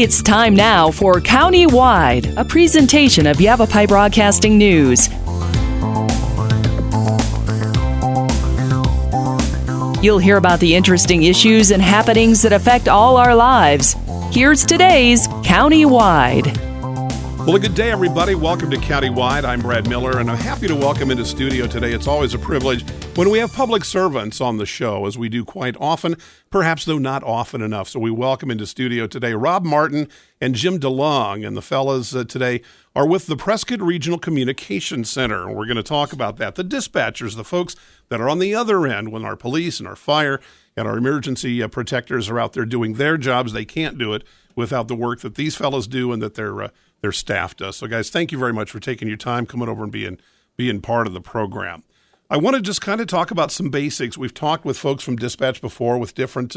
It's time now for County-Wide, a presentation of Yavapai Broadcasting News. You'll hear about the interesting issues and happenings that affect all our lives. Here's today's County-Wide. Well, a good day, everybody. Welcome to County-Wide. I'm Brad Miller, and I'm happy to welcome into studio today. It's always a privilege when we have public servants on the show, as we do quite often, perhaps though not often enough. So we welcome into studio today Rob Martin and Jim DeLung, and the fellas today are with the Prescott Regional Communication Center. And we're going to talk about that. The dispatchers, the folks that are on the other end when our police and our fire and our emergency protectors are out there doing their jobs. They can't do it without the work that these fellows do and that their staff does. So, guys, thank you very much for taking your time, coming over and being part of the program. I want to just kind of talk about some basics. We've talked with folks from dispatch before with different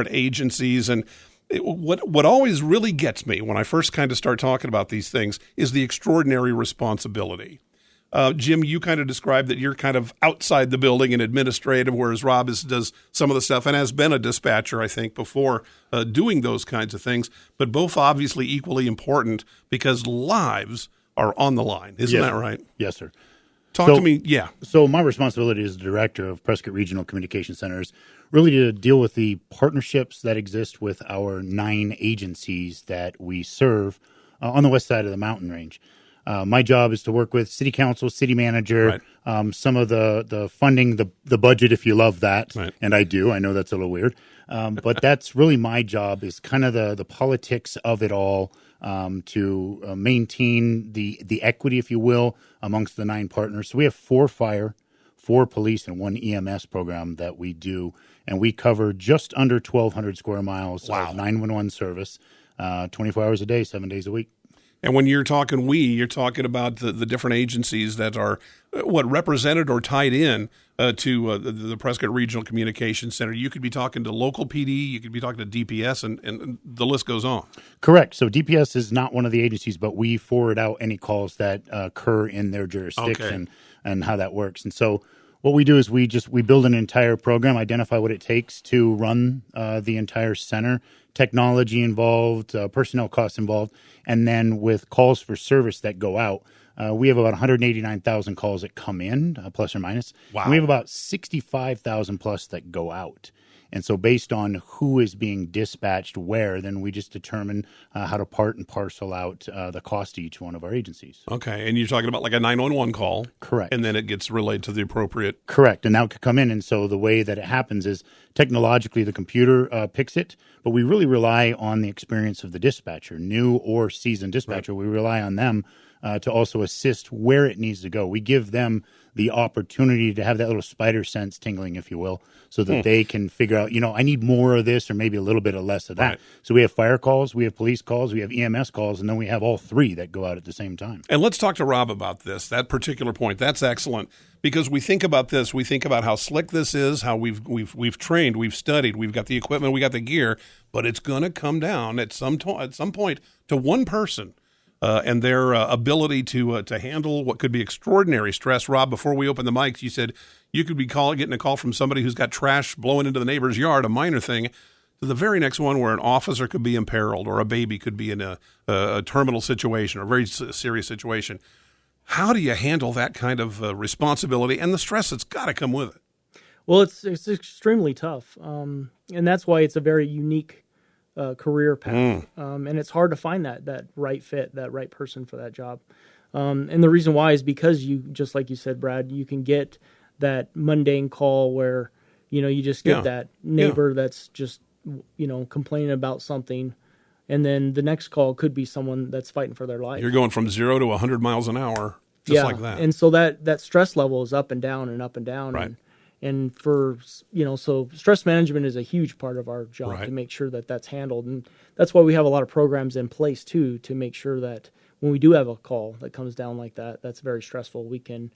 agencies, and what always really gets me when I first kind of start talking about these things is the extraordinary responsibility. Jim, you kind of described that you're kind of outside the building and administrative, whereas Rob does some of the stuff and has been a dispatcher, I think, before doing those kinds of things, but both obviously equally important because lives are on the line. Isn't that right? Yes, sir. Talk to me. Yeah. So my responsibility as the director of Prescott Regional Communication Center is really to deal with the partnerships that exist with our 9 agencies that we serve on the west side of the mountain range. My job is to work with city council, city manager, right. Some of the funding, the budget, if you love that, right. And I do. I know that's a little weird, but that's really my job is kind of the politics of it all, to maintain the equity, if you will, amongst the 9 partners. So we have 4 fire, 4 police, and 1 EMS program that we do, and we cover just under 1,200 square miles of 911 service, 24 hours a day, 7 days a week. And when you're talking you're talking about the different agencies that are represented or tied in to the Prescott Regional Communication Center. You could be talking to local PD, you could be talking to DPS, and the list goes on. Correct. So DPS is not one of the agencies, but we forward out any calls that occur in their jurisdiction and how that works. And so what we do is we build an entire program, identify what it takes to run the entire center, technology involved, personnel costs involved, and then with calls for service that go out, we have about 189,000 calls that come in, plus or minus. Wow. And we have about 65,000 plus that go out. And so based on who is being dispatched where, then we just determine how to part and parcel out the cost to each one of our agencies. Okay. And you're talking about like a 911 call. Correct. And then it gets relayed to the appropriate. Correct. And that could come in. And so the way that it happens is technologically the computer picks it, but we really rely on the experience of the dispatcher, new or seasoned dispatcher. Right. We rely on them to also assist where it needs to go. We give them the opportunity to have that little spider sense tingling, if you will, so that they can figure out, I need more of this or maybe a little bit of less of that. Right. So we have fire calls, we have police calls, we have EMS calls, and then we have all 3 that go out at the same time. And let's talk to Rob about this, that particular point. That's excellent because we think about this. We think about how slick this is, how we've trained, we've studied, we've got the equipment, we got the gear, but it's going to come down at some point to one person. And their ability to handle what could be extraordinary stress. Rob, before we open the mics, you said you could be getting a call from somebody who's got trash blowing into the neighbor's yard, a minor thing, to the very next one where an officer could be imperiled or a baby could be in a terminal situation or a very serious situation. How do you handle that kind of responsibility and the stress that's got to come with it? Well, it's extremely tough, and that's why it's a very unique career path, and it's hard to find that right fit, that right person for that job. And the reason why is because you, just like you said, Brad, you can get that mundane call where, you just get that neighbor that's just, complaining about something. And then the next call could be someone that's fighting for their life. You're going from 0 to 100 miles an hour, just like that. And so that stress level is up and down and up and down. Right. And for, so stress management is a huge part of our job to make sure that that's handled. And that's why we have a lot of programs in place, too, to make sure that when we do have a call that comes down like that, that's very stressful, we can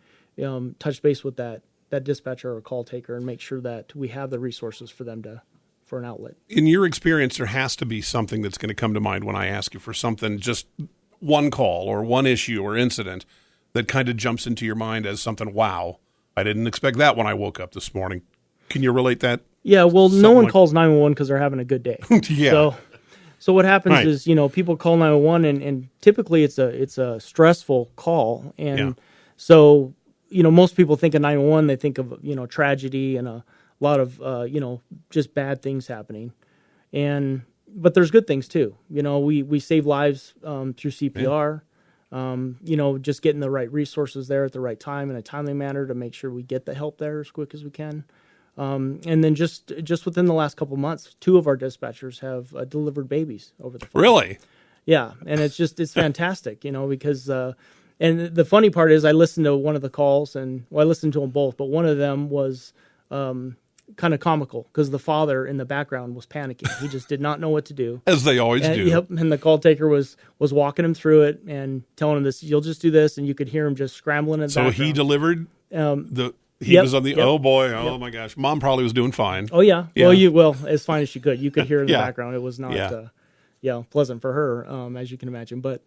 touch base with that dispatcher or call taker and make sure that we have the resources for them for an outlet. In your experience, there has to be something that's going to come to mind when I ask you for something, just one call or one issue or incident that kind of jumps into your mind as something, wow, I didn't expect that when I woke up this morning. Can you relate that? Yeah, well, no one calls 911 because they're having a good day. Yeah. So So what happens Right. is, people call 911 and typically it's a stressful call. And so, most people think of 911, they think of, tragedy and a lot of, just bad things happening. But there's good things too. We save lives through CPR. Just getting the right resources there at the right time in a timely manner to make sure we get the help there as quick as we can. And then just within the last couple months, 2 of our dispatchers have delivered babies over the phone. Really? Yeah, and it's fantastic, because and the funny part is I listened to one of the calls, and I listened to them both, but one of them was kind of comical because the father in the background was panicking. He just did not know what to do. As they always do. Yep, and the call taker was walking him through it and telling him this, you'll just do this, and you could hear him just scrambling in the background. So he delivered He Yep, was on the, yep, oh boy, oh my gosh. Mom probably was doing fine. Oh yeah. Yeah. Well, as fine as she could. You could hear in the Yeah. background. It was not, Yeah. pleasant for her, as you can imagine. But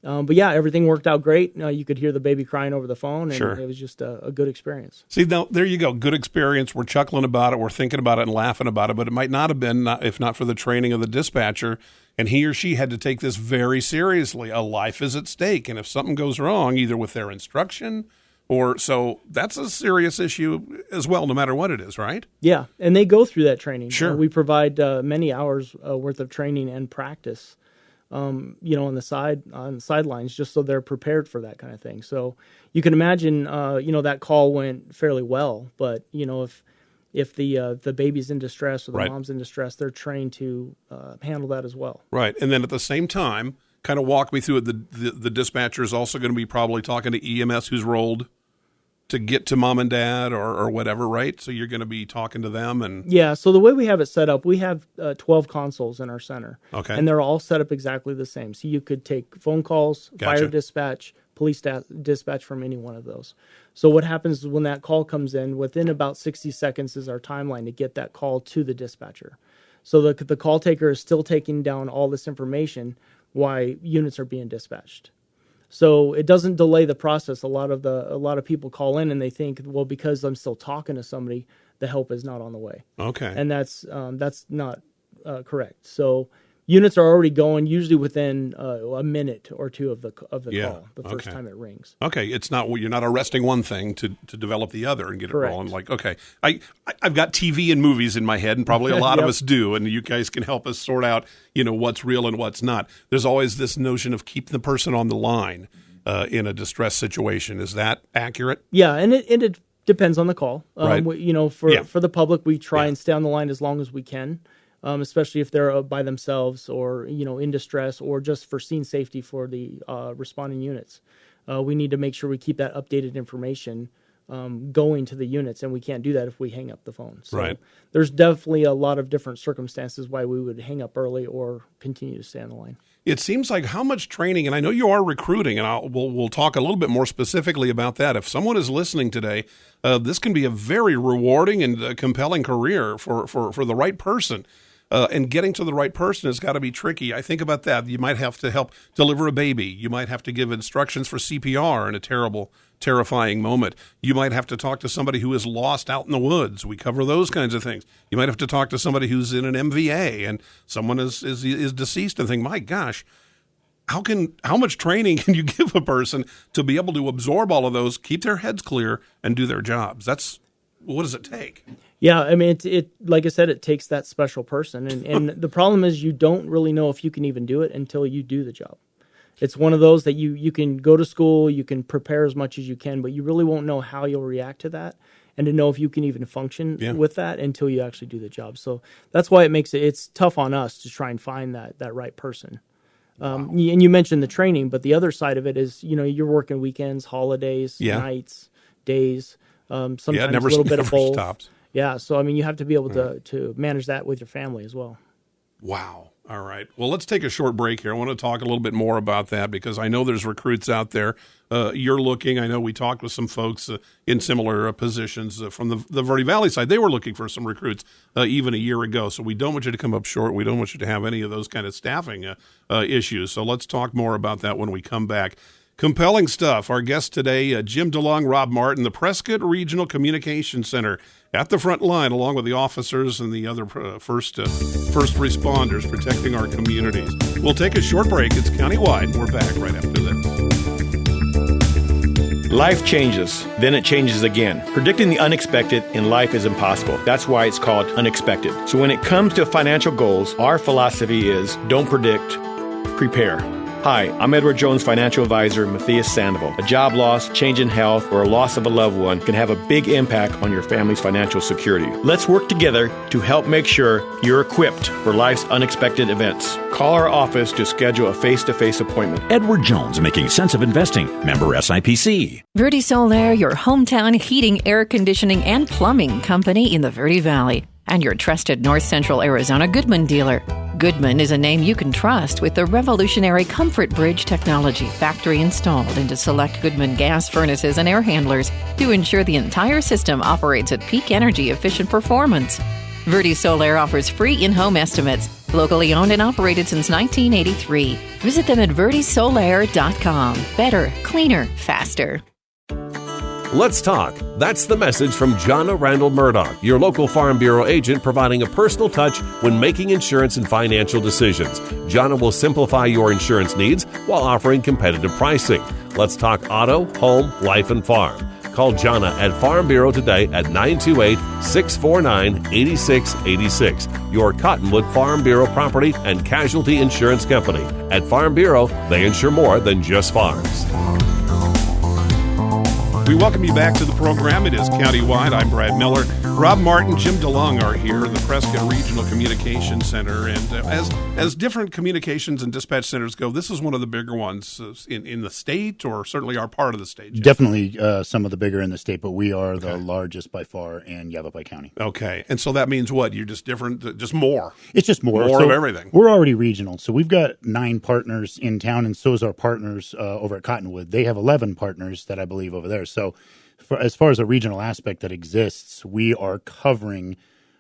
yeah, everything worked out great. You could hear the baby crying over the phone, and Sure. it was just a good experience. See, now, there you go. Good experience. We're chuckling about it. We're thinking about it and laughing about it, but it might not have been if not for the training of the dispatcher. And he or she had to take this very seriously. A life is at stake. And if something goes wrong, either with their instruction so that's a serious issue as well, no matter what it is, right? Yeah, and they go through that training. Sure. We provide many hours worth of training and practice, on the sidelines, just so they're prepared for that kind of thing. So you can imagine, that call went fairly well, but if the baby's in distress or the Right. mom's in distress, they're trained to handle that as well. Right. And then at the same time, kind of walk me through it. The dispatcher is also going to be probably talking to EMS who's rolled to get to mom and dad or whatever, right? So you're going to be talking to them and Yeah, so the way we have it set up, we have 12 consoles in our center. Okay. And they're all set up exactly the same. So you could take phone calls, Gotcha. fire dispatch, police dispatch from any one of those. So what happens when that call comes in, within about 60 seconds is our timeline to get that call to the dispatcher. So the call taker is still taking down all this information while units are being dispatched. So it doesn't delay the process. A lot of people call in and they think, well, because I'm still talking to somebody, the help is not on the way. okay. And that's not correct. So units are already going usually within a minute or two of the Yeah, call, the first okay. time it rings. Okay, it's not you're not arresting one thing to develop the other and get Correct. it rolling. Like, okay, I've got TV and movies in my head, and probably a lot of Yep. us do, and you guys can help us sort out, what's real and what's not. There's always this notion of keep the person on the line in a distress situation. Is that accurate? Yeah, and it depends on the call. Right. For the public, we try Yeah. and stay on the line as long as we can, especially if they're by themselves or in distress, or just for scene safety for the responding units. We need to make sure we keep that updated information going to the units, and we can't do that if we hang up the phone. So Right. there's definitely a lot of different circumstances why we would hang up early or continue to stay on the line. It seems like how much training, and I know you are recruiting, and we'll talk a little bit more specifically about that. If someone is listening today, this can be a very rewarding and compelling career for the right person. And getting to the right person has got to be tricky. I think about that. You might have to help deliver a baby. You might have to give instructions for CPR in a terrible, terrifying moment. You might have to talk to somebody who is lost out in the woods. We cover those kinds of things. You might have to talk to somebody who's in an MVA and someone is deceased and think, my gosh, how much training can you give a person to be able to absorb all of those, keep their heads clear, and do their jobs? What does it take? Yeah, I mean, it like I said, it takes that special person. And the problem is you don't really know if you can even do it until you do the job. It's one of those that you can go to school, you can prepare as much as you can, but you really won't know how you'll react to that and to know if you can even function with that until you actually do the job. So that's why it's tough on us to try and find that right person. Wow. And you mentioned the training, but the other side of it is, you're working weekends, holidays, nights, days, sometimes a little bit of both. Stops. Yeah, so I mean, you have to be able to manage that with your family as well. Wow. All right. Well, let's take a short break here. I want to talk a little bit more about that because I know there's recruits out there. You're looking. I know we talked with some folks in similar positions from the Verde Valley side. They were looking for some recruits even a year ago. So we don't want you to come up short. We don't want you to have any of those kind of staffing issues. So let's talk more about that when we come back. Compelling stuff. Our guest today, Jim DeLung+Robb Martin, the Prescott Regional Communication Center, at the front line, along with the officers and the other first responders protecting our communities. We'll take a short break. It's countywide. We're back right after this. Life changes, then it changes again. Predicting the unexpected in life is impossible. That's why it's called unexpected. So when it comes to financial goals, our philosophy is don't predict, prepare. Hi, I'm Edward Jones financial advisor Matthias Sandoval. A job loss, change in health, or a loss of a loved one can have a big impact on your family's financial security. Let's work together to help make sure you're equipped for life's unexpected events. Call our office to schedule a face-to-face appointment. Edward Jones, making sense of investing. Member SIPC. Verde Solaire, your hometown heating, air conditioning, and plumbing company in the Verde Valley. And your trusted North Central Arizona Goodman dealer. Goodman is a name you can trust with the revolutionary Comfort Bridge technology factory installed into select Goodman gas furnaces and air handlers to ensure the entire system operates at peak energy efficient performance. Verde Solaire offers free in-home estimates, locally owned and operated since 1983. Visit them at verdesolaire.com. Better, cleaner, faster. Let's talk. That's the message from Jonna Randall Murdoch, your local Farm Bureau agent, providing a personal touch when making insurance and financial decisions. Jonna will simplify your insurance needs while offering competitive pricing. Let's talk auto, home, life, and farm. Call Jonna at Farm Bureau today at 928-649-8686. Your Cottonwood Farm Bureau property and casualty insurance company. At Farm Bureau, they insure more than just farms. We welcome you back to the program. It is Countywide. I'm Brad Miller. Rob Martin, Jim DeLung are here in the Prescott Regional Communication Center. And as different communications and dispatch centers go, this is one of the bigger ones in the state, or certainly our part of the state. Jim. Definitely some of the bigger in the state, but we are the largest by far in Yavapai County. Okay. And so that means what? You're just different, just more. It's just more. More of everything. We're already regional. So we've got 9 partners in town, and so is our partners over at Cottonwood. They have 11 partners that I believe over there. So as far as a regional aspect that exists, we are covering,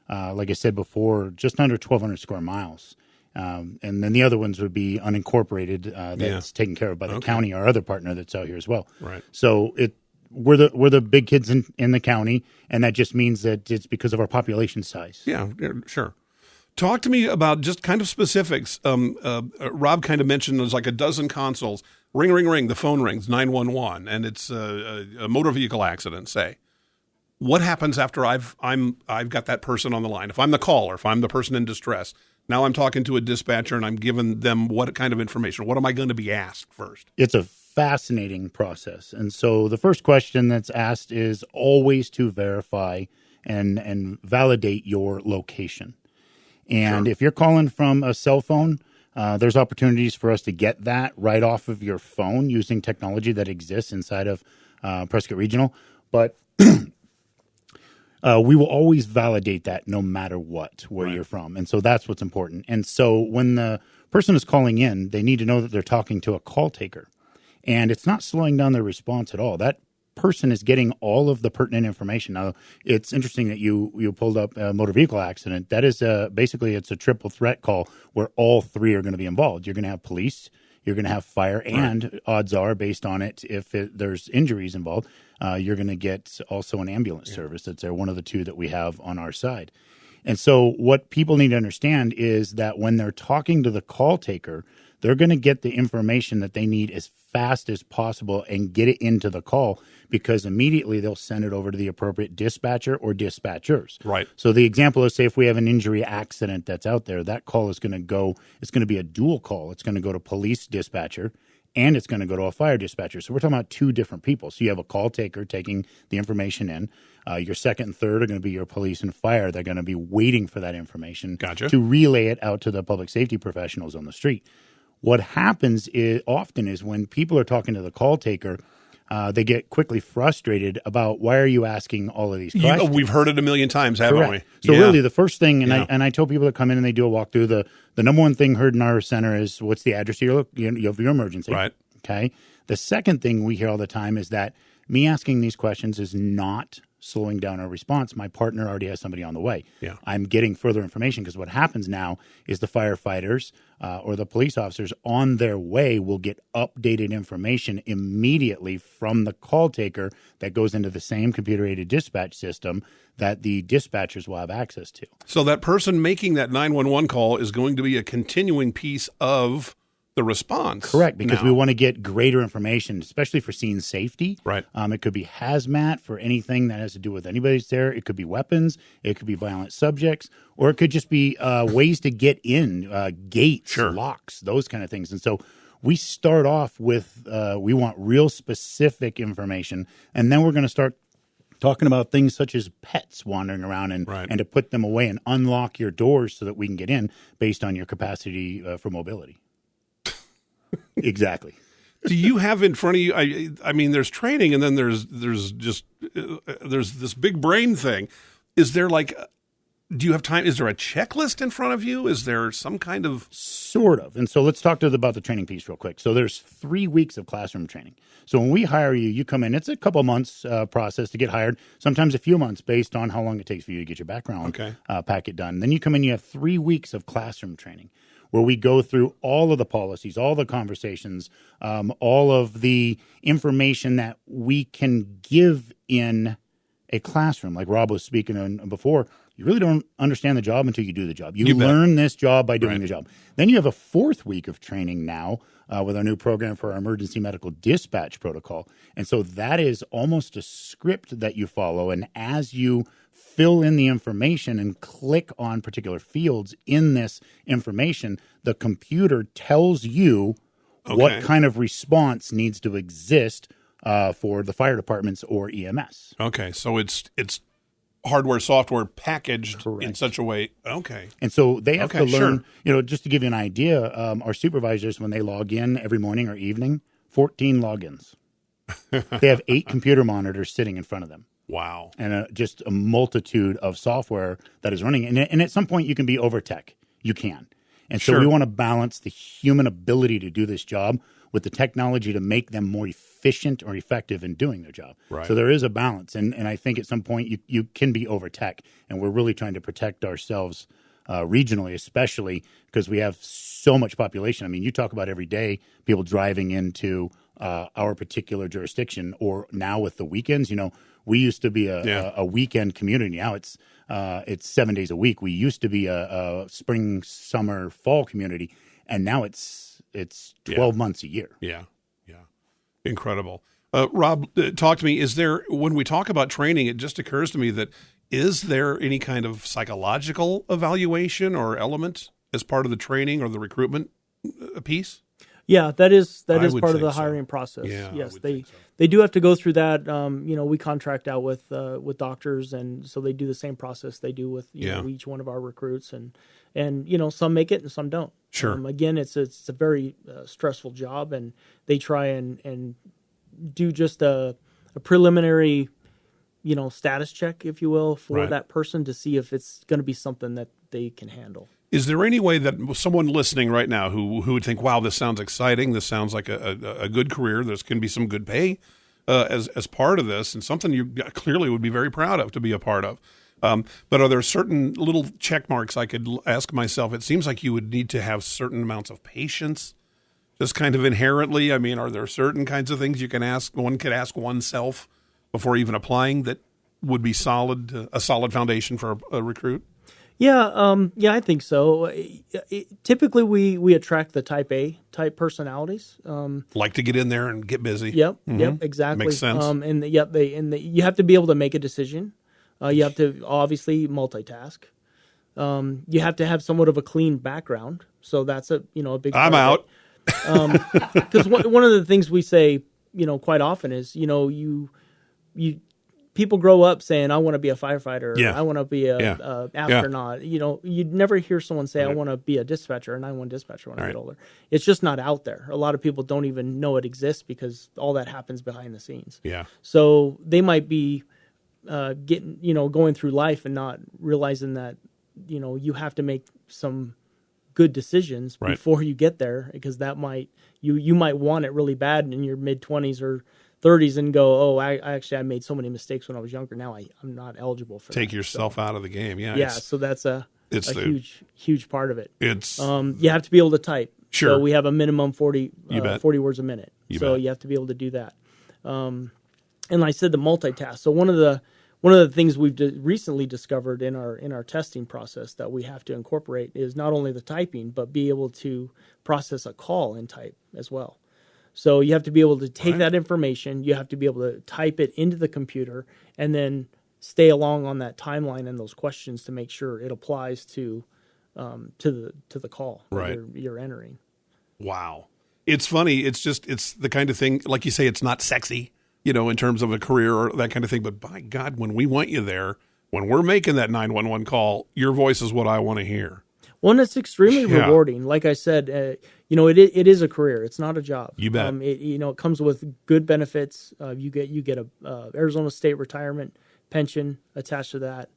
like I said before, just under 1,200 square miles. And then the other ones would be unincorporated that's taken care of by the county, our other partner that's out here as well. Right. So we're the big kids in the county, and that just means that it's because of our population size. Yeah, sure. Talk to me about just kind of specifics. Rob kind of mentioned there's like a dozen consoles. Ring, ring, ring. The phone rings, 911, and it's a motor vehicle accident, say. What happens after I've got that person on the line? If I'm the caller, if I'm the person in distress, now I'm talking to a dispatcher and I'm giving them what kind of information? What am I going to be asked first? It's a fascinating process. And so the first question that's asked is always to verify and validate your location. And if you're calling from a cell phone, there's opportunities for us to get that right off of your phone using technology that exists inside of Prescott Regional. But we will always validate that no matter where you're from. And so that's what's important. And so when the person is calling in, they need to know that they're talking to a call taker. And it's not slowing down their response at all. That person is getting all of the pertinent information. Now, it's interesting that you pulled up a motor vehicle accident. That is basically it's a triple threat call where all 3 are going to be involved. You're going to have police, you're going to have fire, and odds are, based on it, if there's injuries involved, you're going to get also an ambulance service that's there, one of the 2 that we have on our side. And so what people need to understand is that when they're talking to the call taker, they're going to get the information that they need as fast as possible and get it into the call, because immediately they'll send it over to the appropriate dispatcher or dispatchers. Right. So the example is, say, if we have an injury accident that's out there, that call is going to go, it's going to be a dual call. It's going to go to police dispatcher and it's going to go to a fire dispatcher. So we're talking about 2 different people. So you have a call taker taking the information in. Your second and third are going to be your police and fire. They're going to be waiting for that information to relay it out to the public safety professionals on the street. What happens often is when people are talking to the call taker, they get quickly frustrated about, why are you asking all of these questions? We've heard it a million times, haven't we? So really the first thing, and I tell people that come in and they do a walkthrough, the number one thing heard in our center is, what's the address of your emergency? Right. Okay. The second thing we hear all the time is that me asking these questions is not slowing down our response. My partner already has somebody on the way. Yeah. I'm getting further information because what happens now is the firefighters or the police officers on their way will get updated information immediately from the call taker that goes into the same computer-aided dispatch system that the dispatchers will have access to. So that person making that 911 call is going to be a continuing piece of the response. Correct, because now. we want to get greater information, especially for scene safety. Right. It could be hazmat for anything that has to do with anybody's there. It could be weapons. It could be violent subjects. Or it could just be ways to get in, gates, Sure. locks, those kind of things. And so we start off with, we want real specific information, and then we're going to start talking about things such as pets wandering around and to put them away and unlock your doors so that we can get in based on your capacity for mobility. Exactly. Do you have in front of you? I mean, there's training, and then there's this big brain thing. Is there do you have time? Is there a checklist in front of you? Is there some kind of sort of? And so let's talk about the training piece real quick. So there's 3 weeks of classroom training. So when we hire you, you come in. It's a couple months process to get hired. Sometimes a few months based on how long it takes for you to get your background packet done. Then you come in. You have 3 weeks of classroom training, where we go through all of the policies, all the conversations, all of the information that we can give in a classroom. Like Rob was speaking on before, you really don't understand the job until you do the job. You learn this job by doing the job. Then you have a 4th week of training now with our new program for our emergency medical dispatch protocol. And so that is almost a script that you follow. And as you fill in the information and click on particular fields in this information, the computer tells you what kind of response needs to exist for the fire departments or EMS. Okay, so it's hardware, software packaged in such a way. Okay. And so they have to learn, just to give you an idea, our supervisors, when they log in every morning or evening, 14 logins. They have 8 computer monitors sitting in front of them. Wow. And just a multitude of software that is running. And at some point, you can be over tech. You can. And so we want to balance the human ability to do this job with the technology to make them more efficient or effective in doing their job. Right. So there is a balance. And I think at some point, you can be over tech. And we're really trying to protect ourselves regionally, especially because we have so much population. I mean, you talk about every day people driving into our particular jurisdiction, or now with the weekends, we used to be a weekend community. Now it's 7 days a week. We used to be a spring, summer, fall community, and now it's 12 months a year. Yeah. Incredible. Rob, talk to me. Is there, when we talk about training, it just occurs to me that is there any kind of psychological evaluation or element as part of the training or the recruitment piece? Yeah, that is part of the hiring process. Yeah, yes, they do have to go through that. We contract out with doctors, and so they do the same process they do with each one of our recruits, and some make it and some don't. Sure. Again, it's a very stressful job, and they try and do just a preliminary, status check, if you will, for that person to see if it's going to be something that they can handle. Is there any way that someone listening right now who would think, wow, this sounds exciting, this sounds like a good career, there's going to be some good pay as part of this, and something you clearly would be very proud of to be a part of. But are there certain little check marks I could ask myself? It seems like you would need to have certain amounts of patience, just kind of inherently. I mean, are there certain kinds of things one could ask oneself before even applying that would be a solid foundation for a recruit? Yeah, I think so. Typically, we attract the type A type personalities. Like to get in there and get busy. Yep, exactly. Makes sense. You have to be able to make a decision. You have to obviously multitask. You have to have somewhat of a clean background. So that's a big. I'm out. Because one of the things we say, quite often is, you people grow up saying, I want to be a firefighter. Yeah. I want to be a astronaut. You'd never hear someone say, I want to be a dispatcher, a 911 dispatcher when I get older. It's just not out there. A lot of people don't even know it exists because all that happens behind the scenes. Yeah. So they might be going through life and not realizing that, you have to make some good decisions before you get there, because that might, you might want it really bad in your mid-20s or 30s and go, oh, I made so many mistakes when I was younger. Now I'm not eligible for Take that. yourself out of the game. Yeah. Yeah. So that's a huge part of it. It's you have to be able to type. Sure. So we have a minimum 40 words a minute. You so bet. you have to be able to do that. And like I said, the multitask. So one of the things we've recently discovered in our testing process that we have to incorporate is not only the typing, but be able to process a call and type as well. So you have to be able to take that information, you have to be able to type it into the computer, and then stay along on that timeline and those questions to make sure it applies to the call that you're entering. Wow. It's funny. It's the kind of thing, like you say, it's not sexy, in terms of a career or that kind of thing. But by God, when we want you there, when we're making that 911 call, your voice is what I want to hear. Well, and it's extremely rewarding. Like I said, it is a career. It's not a job. You bet. It comes with good benefits. You get a Arizona State retirement pension attached to that.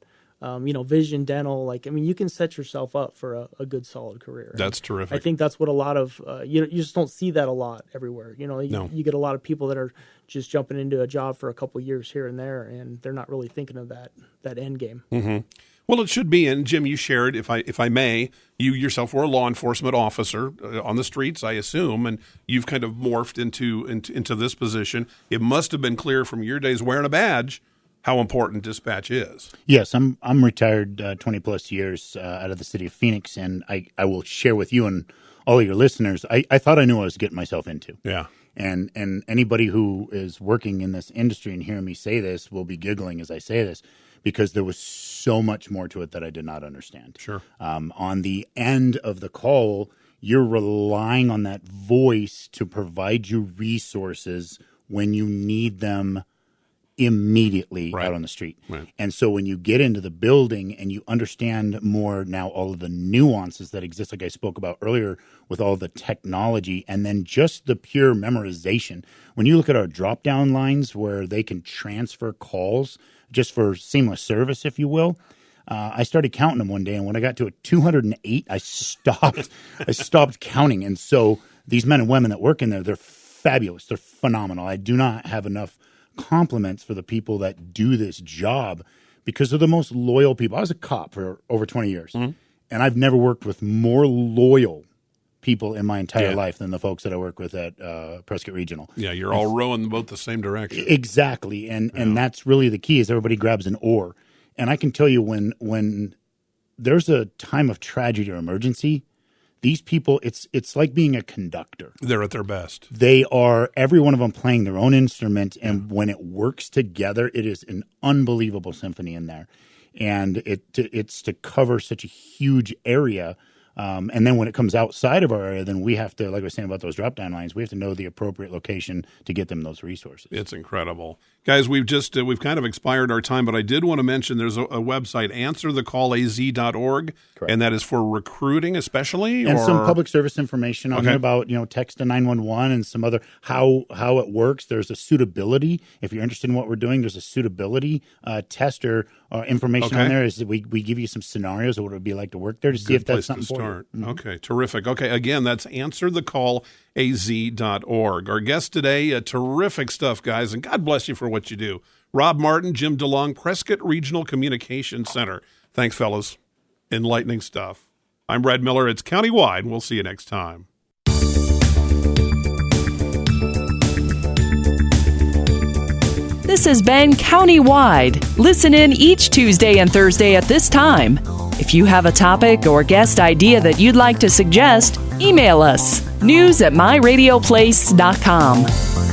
Vision, dental. You can set yourself up for a good, solid career. That's terrific. I think that's what a lot of you just don't see that a lot everywhere. You get a lot of people that are just jumping into a job for a couple of years here and there, and they're not really thinking of that end game. Mm-hmm. Well, it should be. And Jim, you shared, if I may, you yourself were a law enforcement officer on the streets, I assume, and you've kind of morphed into this position. It must have been clear from your days wearing a badge how important dispatch is. Yes, I'm retired 20 plus years out of the city of Phoenix, and I will share with you and all of your listeners, I thought I knew what I was getting myself into. Yeah. And anybody who is working in this industry and hearing me say this will be giggling as I say this, because there was so much more to it that I did not understand. Sure. On the end of the call, you're relying on that voice to provide you resources when you need them immediately out on the street. Right. And so when you get into the building and you understand more now all of the nuances that exist, like I spoke about earlier with all the technology, and then just the pure memorization. When you look at our drop-down lines where they can transfer calls just for seamless service, if you will, I started counting them one day, and when I got to a 208, I stopped counting. And so these men and women that work in there, they're fabulous. They're phenomenal. I do not have enough compliments for the people that do this job, because they're the most loyal people. I was a cop for over 20 years, and I've never worked with more loyal people in my entire life than the folks that I work with at Prescott Regional. Yeah, you're all rowing both the same direction. Exactly, and that's really the key, is everybody grabs an oar. And I can tell you when there's a time of tragedy or emergency, these people, it's like being a conductor. They're at their best. They are, every one of them playing their own instrument, and when it works together, it is an unbelievable symphony in there. And it's to cover such a huge area. And then when it comes outside of our area, then we have to, like I was saying about those drop-down lines, we have to know the appropriate location to get them those resources. It's incredible. Guys, we've kind of expired our time, but I did want to mention there's a website, answerthecallaz.org, and that is for recruiting especially? And some public service information on there about, text to 911 and some other, how it works. There's a suitability. If you're interested in what we're doing, there's a suitability test or information on there. Is we give you some scenarios of what it would be like to work there to see if that's something for you. Mm-hmm. Okay, terrific. Okay, again, that's answerthecallaz.org. Our guest today, terrific stuff, guys, and God bless you for what you do. Rob Martin, Jim DeLung, Prescott Regional Communication Center. Thanks, fellas. Enlightening stuff. I'm Brad Miller. It's Countywide. We'll see you next time. This has been Countywide. Listen in each Tuesday and Thursday at this time. If you have a topic or guest idea that you'd like to suggest, email us, news@myradioplace.com.